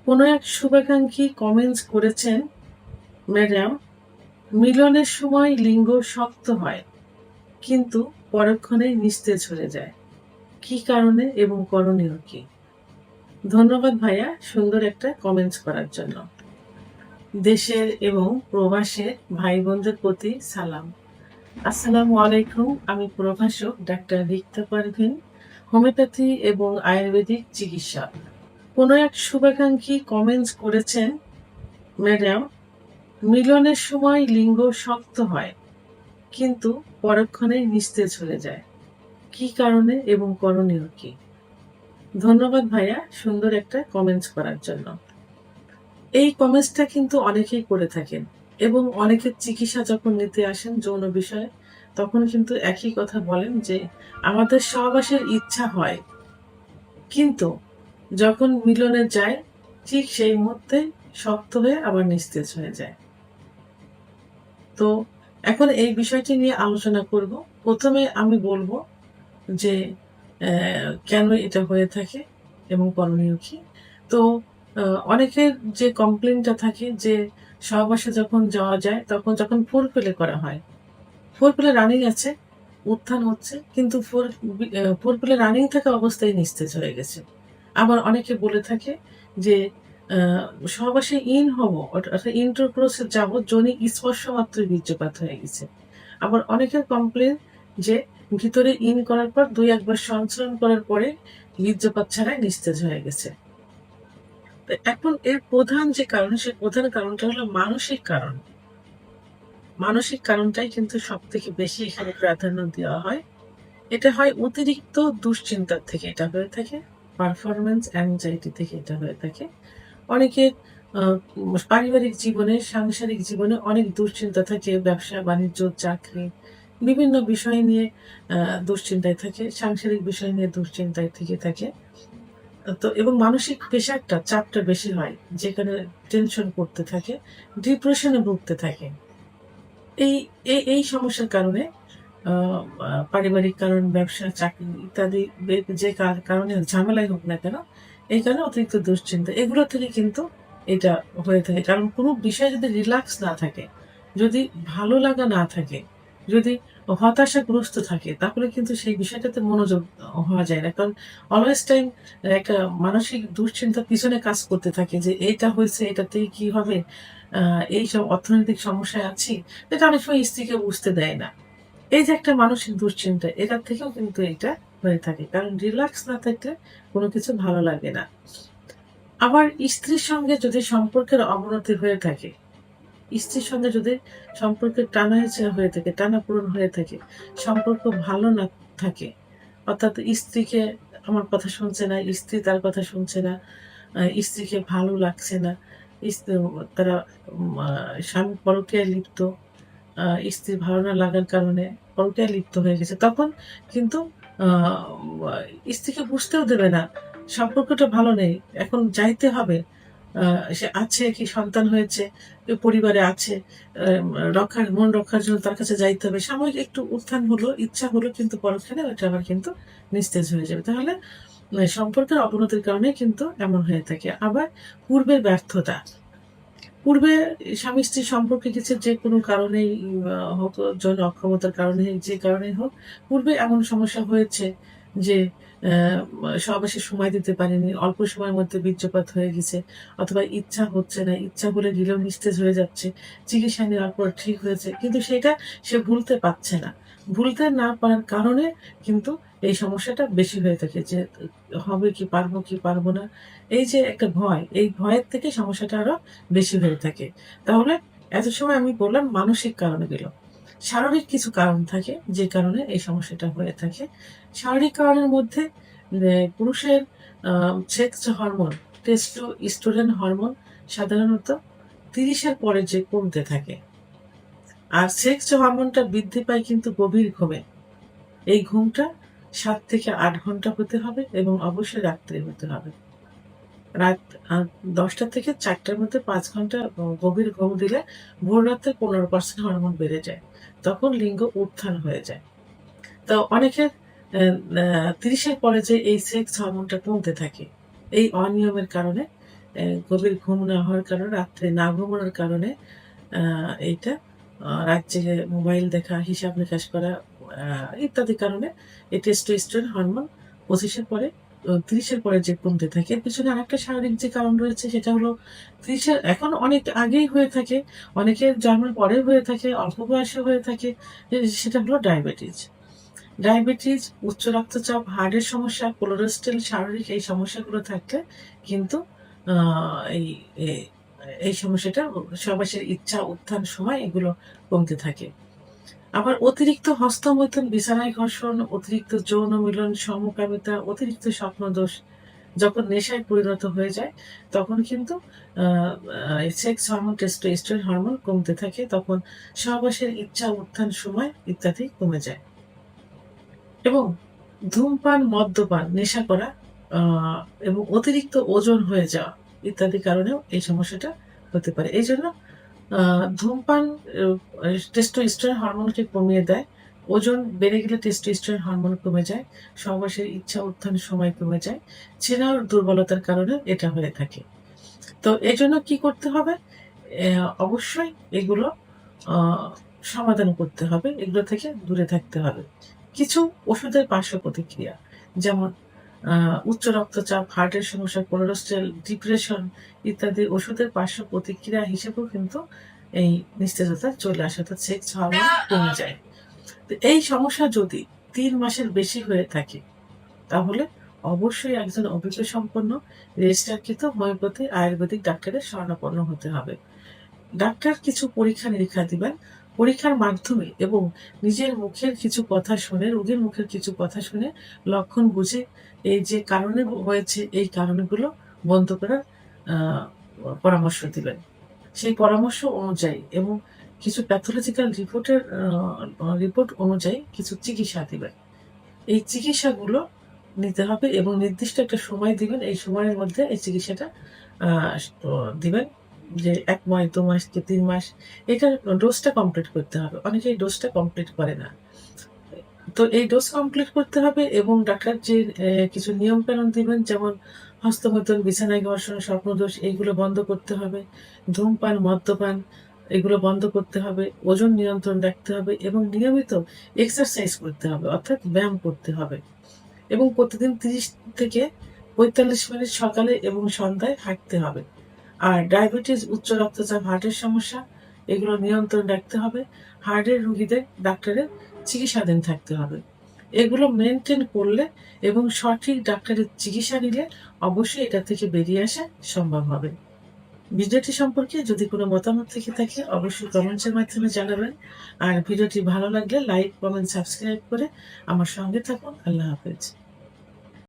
কোনো এক শুভাকাঙ্ক্ষী কমেন্টস করেছেন, ম্যাডাম, মিলনের সময় লিঙ্গ শক্ত হয় কিন্তু পরক্ষণেই নিস্তেজ হয়ে যায়। কি কারণে এবং করণীয় কি? ধন্যবাদ ভাইয়া সুন্দর একটা কমেন্টস করার জন্য। দেশের এবং প্রবাসের ভাই বোনদের প্রতি সালাম। আসসালামু আলাইকুম। আমি প্রভাষক ডাক্তার রিক্তা পারভীন, হোমিওপ্যাথি এবং আয়ুর্বেদিক চিকিৎসক। কোনো এক শুভাকাঙ্ক্ষী কমেন্টস করেছেন, ম্যাডাম, মিলনের সময় লিঙ্গ শক্ত হয় কিন্তু পরক্ষণেই নিস্তেজ হয়ে যায়। কি কারণে এবং করণীয় কি? ধন্যবাদ ভাইয়া সুন্দর একটা কমেন্টস করার জন্য। এই কমেন্টসটা কিন্তু অনেকেই করে থাকেন এবং অনেকের চিকিৎসা যখন নিতে আসেন যৌন বিষয়ে তখন কিন্তু একই কথা বলেন যে আমাদের সহবাসের ইচ্ছা হয়, কিন্তু যখন মিলনে যায় ঠিক সেই মুহূর্তে শক্ত হয়ে আবার নিস্তেজ হয়ে যায়। তো এখন এই বিষয়টি নিয়ে আলোচনা করব। প্রথমে আমি বলব যে কেন এটা হয়ে থাকে এবং করণীয় কি? তো আ অনেকের যে কমপ্লেইনটা থাকে যে সহবাসে যখন যাওয়া যায় তখন যখন ফোরপ্লে করা হয়, ফোরপ্লে রানিং আছে, উত্থান হচ্ছে কিন্তু ফোরপ্লে রানিং থাকা অবস্থায় নিস্তেজ হয়ে গেছে। আবার অনেকে বলে থাকে যে আ সহবাসে ইন হবো অর্থাৎ ইন্টারকোর্স এ যাবো, যোনি স্পর্শ মাত্রই বীর্যপাত হয়ে গেছে। আবার অনেকের কমপ্লেইন যে ভিতরে ইন করার পর ২-১ বার সঞ্চালন করার পরে বীর্যপাত ছাড়াই নিস্তেজ হয়ে গেছে। তো এখন এর প্রধান যে কারণ, সেই প্রধান কারণটা হলো মানসিক কারণ। মানসিক কারণটাই কিন্তু সবথেকে বেশি এখানে প্রাধান্য দেওয়া হয়। এটা হয় অতিরিক্ত দুশ্চিন্তার থেকে এটা হয়ে থাকে, পারফরম্যান্স অ্যাংজাইটি থেকে এটা হয়ে থাকে। অনেকের আ পারিবারিক জীবনে, সাংসারিক জীবনে অনেক দুশ্চিন্তা থাকে। ব্যবসা-বাণিজ্য, চাকরি বিভিন্ন বিষয় নিয়ে আ দুশ্চিন্তায় থাকে। সাংসারিক বিষয় নিয়ে দুশ্চিন্তায় থেকে থাকে। তো এবং মানসিক প্রেশারটা, চাপটা বেশি হয়। যেখানে টেনশন করতে থাকে, ডিপ্রেশনে ভুগতে থাকে। এই এই সমস্যার কারণে আ আ পারিবারিক কারণ, ব্যবসা, চাকরি ইত্যাদি যে কারণে ঝামেলাই হোক না কেন, এই কারণে অতিরিক্ত দুশ্চিন্তা এগুলো থেকে কিন্তু এটা হয়ে থাকে। কারণ কোনো বিষয়ে যদি রিল্যাক্স না থাকে, যদি ভালো লাগা না থাকে, যদি হতাশাগ্রস্ত থাকে তাহলে কিন্তু সেই বিষয়টাতে মনোযোগ হওয়া যায় না। কারণ অলওয়েজ টাইম একটা মানসিক দুশ্চিন্তার পিছনে কাজ করতে থাকে যে এইটা হয়েছে, এটাতেই কি হবে? আ এইসব অর্থনৈতিক সমস্যায় আছি। এটা অনেক সময় স্ত্রীকে বুঝতে দেয় না। এই যে একটা মানসিক দুশ্চিন্তা, এটার থেকেও কিন্তু এটা হয়ে থাকে। কারণ রিল্যাক্স না থাকলে কোনো কিছু ভালো লাগে না। আবার স্ত্রীর সঙ্গে যদি সম্পর্কের অবনতি হয়ে থাকে, স্ত্রীর সঙ্গে যদি সম্পর্কের টানা-হেঁচড়া হয়ে থাকে, টানাপোড়েন হয়ে থাকে, সম্পর্ক ভালো না থাকে, অর্থাৎ স্ত্রীকে আমার কথা শুনছে না, স্ত্রী তার কথা শুনছে না, স্ত্রীকে ভালো লাগছে না, ইস তারা আ স্বামী পরকীয়ায় লিপ্ত, আ স্ত্রীর ভালো না লাগার কারণে পরকীয়ায় লিপ্ত হয়ে গেছে। তখন কিন্তু আ আ স্ত্রীকে বুঝতেও দেবে না। সম্পর্কটা ভালো নেই। এখন যাইতে হবে। আ সে আছে কি সন্তান হয়েছে, পরিবারে আছে। মন রক্ষার জন্য তার কাছে যাইতে হবে। সাময়িক একটু উত্থান হলো, ইচ্ছা হলো কিন্তু পরক্ষণে ওইটা আবার কিন্তু নিস্তেজ হয়ে যাবে। তাহলে সম্পর্কের অবনতির কারণে কিন্তু এমন হয়ে থাকে। আবার পূর্বের ব্যর্থতা। পূর্বে স্বামী-স্ত্রীর সম্পর্কে কিছু যেকোনো কারণেই হোক, যৌন অক্ষমতার কারণে যে কারণেই হোক, পূর্বে এমন সমস্যা হয়েছে যে সহবাসে সময় দিতে পারেনি। অল্প সময়ের মধ্যে বীর্যপাত হয়ে গেছে অথবা ইচ্ছা হচ্ছে না। ইচ্ছা হলে দিলেও নিস্তেজ হয়ে যাচ্ছে। চিকিৎসা নেওয়ার পর ঠিক হয়েছে। কিন্তু সেটা সে ভুলতে পারছে না। ভুলতে না পারার কারণে কিন্তু এই সমস্যাটা বেশি হয়ে থাকে যে হবে কি পারবো কি পারবো না। এই যে একটা ভয়, এই ভয়ের থেকে সমস্যাটা আরো বেশি হয়ে থাকে। তাহলে এত সময় আমি বললাম মানসিক কারণগুলো। শারীরিক কিছু কারণ থাকে যে কারণে এই সমস্যাটা হয়ে থাকে। শারীরিক কারণের মধ্যে পুরুষের আ সেক্স হরমোন, টেস্টোস্টেরন হরমোন সাধারণত ৩০ এর পরে যে কমতে থাকে। আর সেক্স হরমোনটা বৃদ্ধি পায় কিন্তু গভীর ঘুমে। এই ঘুমটা ৭ থেকে ৮ ঘন্টা হতে হবে এবং অবশ্যই রাত্রে হতে হবে। রাত ১০টা থেকে ৪টার মধ্যে ৫ ঘন্টা গভীর ঘুম দিলে ভোর রাতে ১৫% হরমোন বেড়ে যায়। তখন লিঙ্গ উত্থান হয়ে যায়। তো অনেকের অ্যা অ্যা ৩০ এর পরে যে এই সেক্স হরমোনটা কমতে থাকে। এই অনিয়মের কারণে গভীর ঘুম না হওয়ার কারণে, রাত্রে না ঘুমানোর কারণে এইটা রাত জেগে মোবাইল দেখা, হিসাব নিকাশ করা ইত্যাদি কারণে এই টেস্টোস্টেরন হরমোন ২৫ এর পরে ৩০ এর পরে যে কমতে থাকে। এর পেছনে আরেকটা শারীরিক যে কারণ রয়েছে সেটা হলো ৩০ এর এখন অনেক আগেই হয়ে থাকে, অনেকের জন্মের পরেও হয়ে থাকে, অল্প বয়সে হয়ে থাকে। সেটা হলো ডায়াবেটিস। ডায়াবেটিস, উচ্চ রক্তচাপ, হার্টের সমস্যা, কোলেস্টেরল, শারীরিক এই সমস্যাগুলো থাকলে কিন্তু আ এই এ এই সমস্যাটা সহবাসের ইচ্ছা, উত্থান, সময় এগুলো কমতে থাকে। আবার অতিরিক্ত হস্তমৈথুন, বিছানায় ঘর্ষণ, অতিরিক্ত যৌন মিলন, সমকামিতা, অতিরিক্ত স্বপ্নদোষ যখন নেশায় পরিণত হয়ে যায়, তখন কিন্তু আ আ সেক্স হরমোন, টেস্টোস্টেরন হরমোন কমতে থাকে। তখন সহবাসের ইচ্ছা, উত্থান, সময় ইত্যাদি কমে যায়। এবং ধূমপান, মদ্যপান, নেশা করা আ এবং অতিরিক্ত ওজন হয়ে যাওয়া ইত্যাদি কারণেও এই সমস্যাটা হতে পারে। এইজন্য আ ধূমপান টেস্টোস্টেরন হরমোনকে কমিয়ে দেয়। ওজন বেড়ে গেলে টেস্টোস্টেরন হরমোন কমে যায়। সহবাসের ইচ্ছা, উত্থান, সময় কমে যায়। চেনার দুর্বলতার কারণে এটা হয়ে থাকে। তো এজন্য কি করতে হবে? অবশ্যই এগুলো আ সমাধান করতে হবে। এগুলো থেকে দূরে থাকতে হবে। কিছু ওষুধের পার্শ্ব প্রতিক্রিয়া যেমন আ উচ্চ রক্তচাপ, হার্টের সমস্যা, কোলেস্টেরল, ডিপ্রেশন ইত্যাদি ওষুধের পার্শ্ব প্রতিক্রিয়া হিসেবেও কিন্তু এই নিস্তেজতা চলে আসে, অর্থাৎ সেক্স হরমোন কমে যায়। তো এই সমস্যা যদি ৩ মাসের বেশি হয়ে থাকে তাহলে অবশ্যই একজন অভিজ্ঞসম্পন্ন রেজিস্টারকৃত হোমিওপ্যাথি আয়ুর্বেদিক ডাক্তারের শরণাপন্ন হতে হবে। ডাক্তার কিছু পরীক্ষা-নিরীক্ষা দিবেন। পরীক্ষার মাধ্যমে এবং নিজের মুখের কিছু কথা শুনে, রোগীর মুখের কিছু কথা শুনে লক্ষণ বুঝে এই যে কারণে হয়েছে এই কারণগুলো বন্ধ করার আ পরামর্শ দিবেন। সেই পরামর্শ অনুযায়ী এবং কিছু প্যাথোলজিক্যাল রিপোর্ট অনুযায়ী কিছু চিকিৎসা দিবেন। এই চিকিৎসাগুলো নিতে হবে এবং নির্দিষ্ট একটা সময় দিবেন। এই সময়ের মধ্যে এই চিকিৎসাটা আ ও দিবেন। যে ১ মাস, ২ মাস কি ৩ মাস এটার ডোজটা কমপ্লিট করতে হবে। অনেকে এই ডোজটা কমপ্লিট করে না। তো এই ডোজ কমপ্লিট করতে হবে এবং ডাক্তার যে কিছু নিয়মকানুন দিবেন যেমন হস্তমৈথুন, বিছানায় ঘর্ষণ, স্বপ্নদোষ এইগুলো বন্ধ করতে হবে। ধূমপান, মদ্যপান এগুলো বন্ধ করতে হবে। ওজন নিয়ন্ত্রণ রাখতে হবে এবং নিয়মিত এক্সারসাইজ করতে হবে, অর্থাৎ ব্যায়াম করতে হবে। এবং প্রতিদিন ৩০ থেকে ৪৫ মিনিট সকালে এবং সন্ধ্যায় হাঁটতে হবে। আর ডায়াবেটিস, উচ্চ রক্তচাপ, হার্টের সমস্যা এগুলো নিয়ন্ত্রণ রাখতে হবে। হার্টের রোগীদের ডাক্তারের চিকিৎসাধীন থাকতে হবে। এগুলো মেইনটেইন করলে এবং সঠিক ডাক্তারের চিকিৎসা নিলে অবশ্যই এটা থেকে বেরিয়ে আসা সম্ভব হবে। ভিডিওটি সম্পর্কে যদি কোনো মতামত থেকে থাকে অবশ্যই কমেন্টসের মাধ্যমে জানাবেন। আর ভিডিওটি ভালো লাগলে লাইক, কমেন্ট, সাবস্ক্রাইব করে আমার সঙ্গে থাকুন। আল্লাহ হাফেজ।